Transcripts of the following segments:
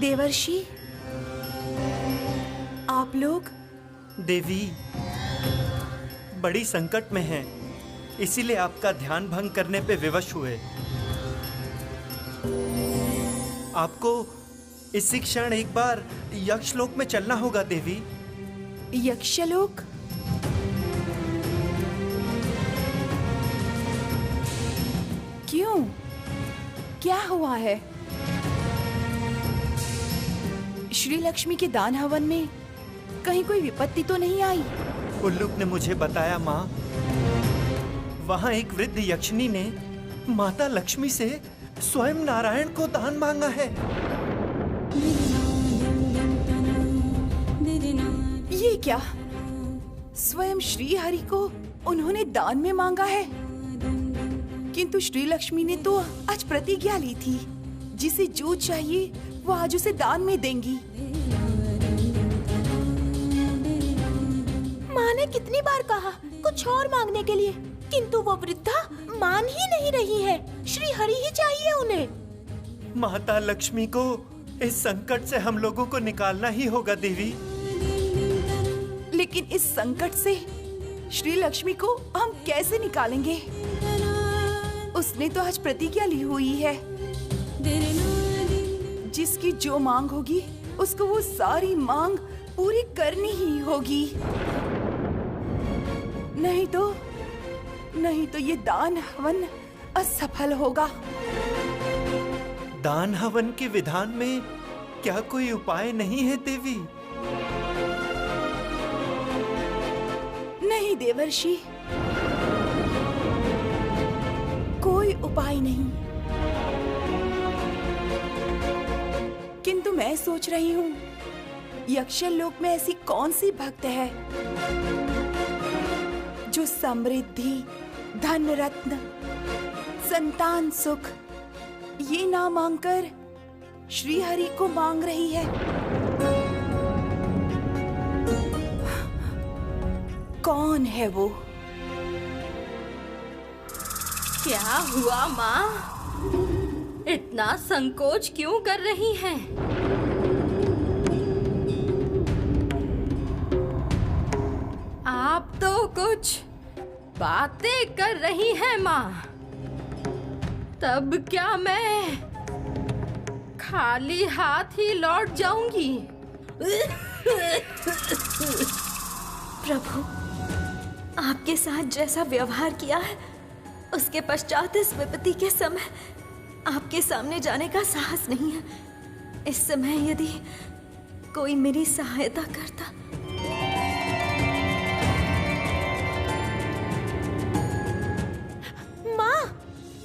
देवर्षि, आप लोग? देवी, बड़ी संकट में हैं, इसीलिए आपका ध्यान भंग करने पे विवश हुए। आपको इसी क्षण एक बार यक्षलोक में चलना होगा देवी। यक्षलोक? क्यों? क्या हुआ है? श्री लक्ष्मी के दान हवन में कहीं कोई विपत्ति तो नहीं आई? उल्लूक ने मुझे बताया माँ, वहाँ एक वृद्ध यक्षिणी ने माता लक्ष्मी से स्वयं नारायण को दान मांगा है। ये क्या? स्वयं श्री हरि को उन्होंने दान में मांगा है? किंतु श्री लक्ष्मी ने तो आज प्रतिज्ञा ली थी, जिसे जो चाहिए वो आज उसे दान में देंगी। माँ ने कितनी बार कहा कुछ और मांगने के लिए, किंतु वो वृद्धा मान ही नहीं रही है। श्री हरि ही चाहिए उन्हें। माता लक्ष्मी को इस संकट से हम लोगों को निकालना ही होगा देवी। लेकिन इस संकट से श्री लक्ष्मी को हम कैसे निकालेंगे? उसने तो आज प्रतिज्ञा ली हुई है, जिसकी जो मांग होगी उसको वो सारी मांग पूरी करनी ही होगी। नहीं तो ये दान हवन असफल होगा। दान हवन के विधान में क्या कोई उपाय नहीं है देवी? नहीं देवर्षि, कोई उपाय नहीं। किंतु मैं सोच रही हूँ, यक्षलोक में ऐसी कौन सी भक्त है जो समृद्धि, धन रत्न, संतान सुख ये ना मांगकर श्री हरि को मांग रही है? कौन है वो? क्या हुआ माँ? इतना संकोच क्यों कर रही हैं? आप तो कुछ बातें कर रही हैं माँ। तब क्या मैं खाली हाथ ही लौट जाऊंगी? प्रभु, आपके साथ जैसा व्यवहार किया है, उसके पश्चात इस विपत्ति के समय आपके सामने जाने का साहस नहीं है। इस समय यदि कोई मेरी सहायता करता। माँ,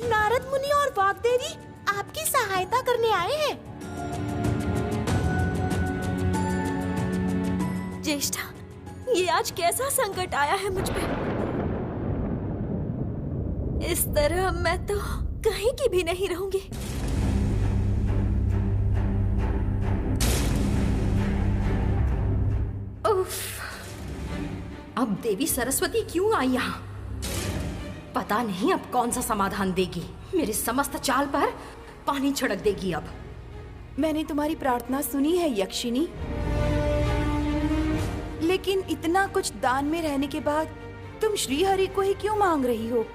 नारद मुनि और वाग्देवी आपकी सहायता करने आए हैं। ज्येष्ठा, ये आज कैसा संकट आया है मुझ पे? इस तरह मैं तो कहीं की भी नहीं रहूंगी। उफ, अब देवी सरस्वती क्यों आई यहाँ? पता नहीं अब कौन सा समाधान देगी। मेरे समस्त चाल पर पानी छिड़क देगी अब। मैंने तुम्हारी प्रार्थना सुनी है यक्षिनी, लेकिन इतना कुछ दान में रहने के बाद तुम श्री हरि को ही क्यों मांग रही हो,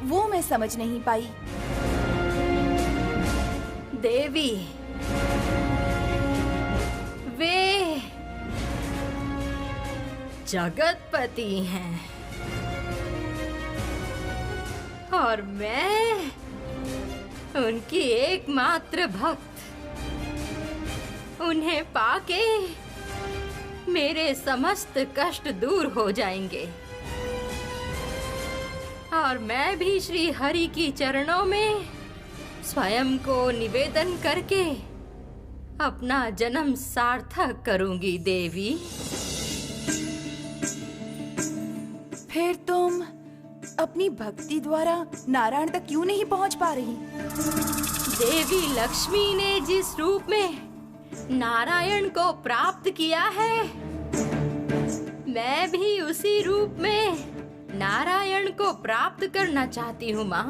वो मैं समझ नहीं पाई। देवी, वे जगतपति हैं और मैं उनकी एकमात्र भक्त। उन्हें पाके मेरे समस्त कष्ट दूर हो जाएंगे और मैं भी श्री हरि की चरणों में स्वयं को निवेदन करके अपना जन्म सार्थक करूंगी देवी। फिर तुम अपनी भक्ति द्वारा नारायण तक क्यों नहीं पहुंच पा रही? देवी लक्ष्मी ने जिस रूप में नारायण को प्राप्त किया है, मैं भी उसी रूप में नारायण को प्राप्त करना चाहती हूँ माँ।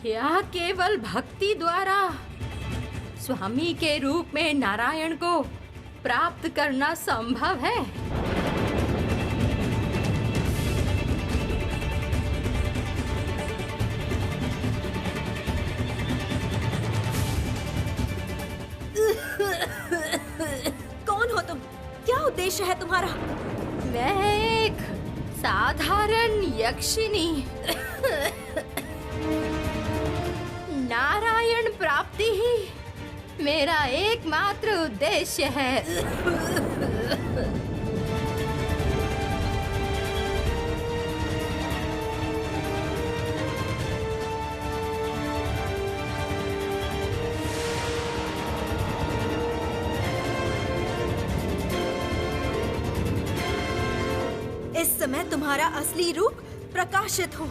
क्या केवल भक्ति द्वारा स्वामी के रूप में नारायण को प्राप्त करना संभव है? कौन हो तुम? क्या उद्देश्य है तुम्हारा? मैं एक साधारण यक्षिनी। नारायण प्राप्ति ही मेरा एकमात्र उद्देश्य है। इस समय तुम्हारा असली रूप प्रकाशित हो।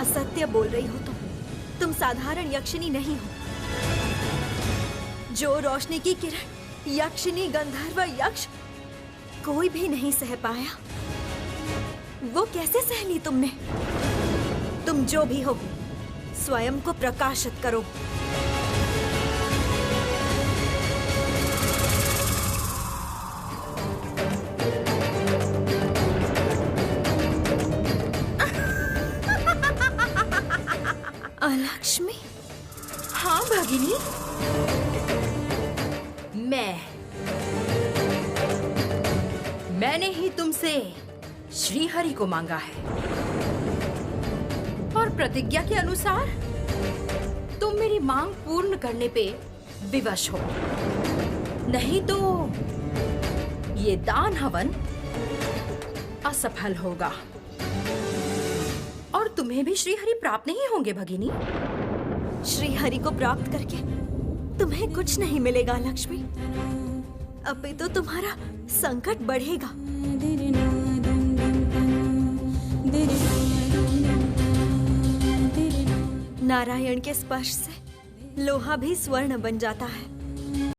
असत्य बोल रही हो तुम साधारण यक्षिनी नहीं हो। जो रोशनी की किरण यक्षिनी, गंधर्व, यक्ष कोई भी नहीं सह पाया, वो कैसे सह ली तुमने? तुम जो भी हो, स्वयं को प्रकाशित करो। लक्ष्मी? हाँ भगिनी, मैंने ही तुमसे श्री हरि को मांगा है और प्रतिज्ञा के अनुसार तुम मेरी मांग पूर्ण करने पे विवश हो, नहीं तो ये दान हवन असफल होगा और तुम्हें भी श्री हरि प्राप्त नहीं होंगे भगिनी। श्री हरि को प्राप्त करके तुम्हें कुछ नहीं मिलेगा लक्ष्मी, अपितु तो तुम्हारा संकट बढ़ेगा। नारायण के स्पर्श से लोहा भी स्वर्ण बन जाता है।